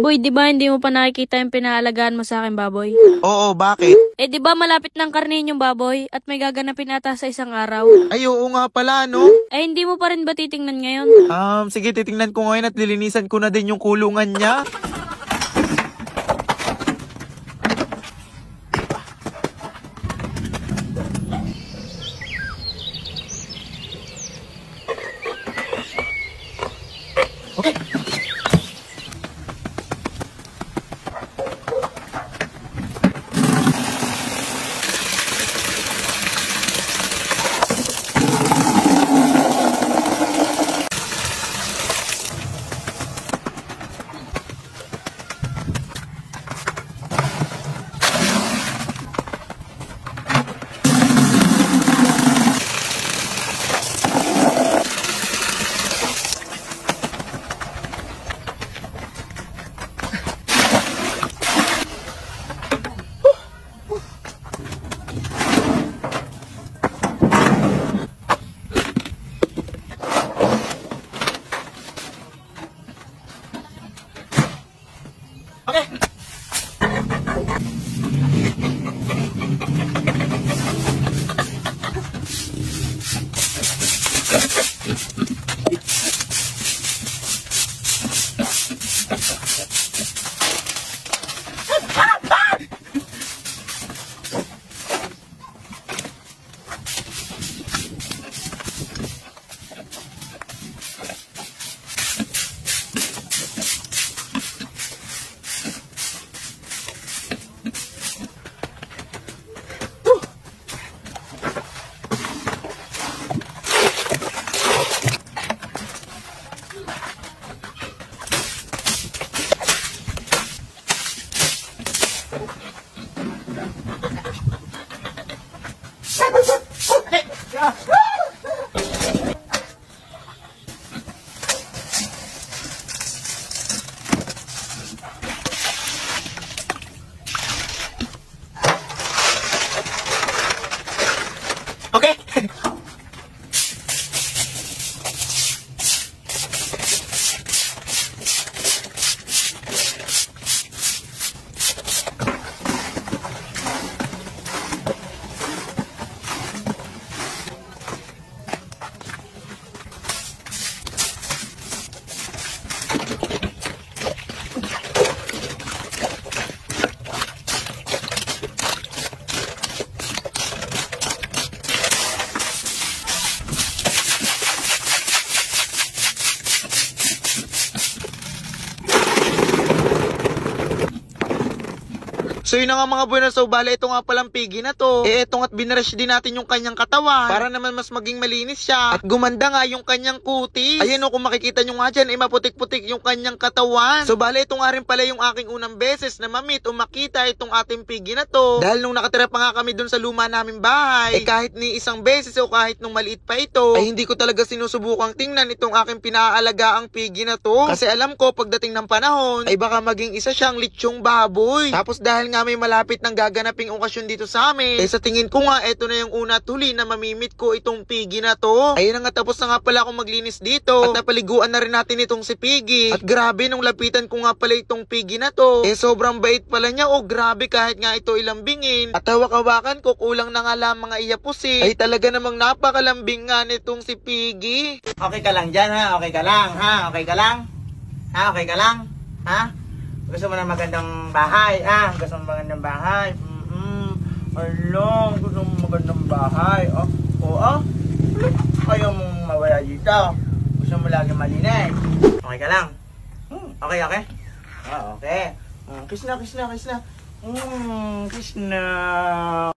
Boy, di ba hindi mo pa nakikita yung pinaalagaan mo sa akin, baboy? Oo, bakit? Eh, di ba malapit ng karne yung baboy at may gaganapin ata sa isang araw? Ay, oo nga pala, no? Eh, hindi mo pa rin ba titingnan ngayon? Sige, titingnan ko ngayon at lilinisan ko na din yung kulungan niya. Okay. Okay. Okay. So yun na nga mga buenas, so bale ito nga palang piggy na to. Eh ito nga't binrush din natin yung kanyang katawan para naman mas maging malinis siya. At gumanda nga yung kanyang kutis. Ayan o, kung makikita nyo nga dyan, maputik-putik yung kanyang katawan. So bale ito nga rin pala yung aking unang beses na mamit o makita itong ating piggy na to. Dahil nung nakatira pa nga kami dun sa luma naming bahay, eh kahit ni isang beses o kahit nung maliit pa ito, ay hindi ko talaga sinusubukang tingnan itong aking pinaalagaang piggy na to. Kasi alam ko pagdating ng panahon, ay baka maging isa siyang litsyong baboy. Tapos dahil nga may malapit ng gaganaping okasyon dito sa amin, eh sa tingin ko nga eto na yung una tuli na mamimit ko itong piggy na to. Ayun na nga, tapos na nga pala akong maglinis dito at napaliguan na rin natin itong si Piggy. At grabe, nung lapitan ko nga pala itong piggy na to, eh sobrang bait pala niya. O grabe, kahit nga ito ilambingin at hawak-hawakan ko, kulang na nga lang mga iyapusin, ay talaga namang napakalambing nga nitong si Piggy. Okay ka lang dyan, ha? Okay ka lang, ha? Okay ka lang? Ha? Okay ka lang? Ha? Gusto mo na magandang bahay, ha? Gusto mo magandang bahay? Along, gusto mo magandang bahay. Oh, oo. Ayaw mong mawala dito. Gusto mo lagi malinis. Okay ka lang? Okay, okay? Oh, okay. Kiss na, kiss na, kiss na. Kiss na.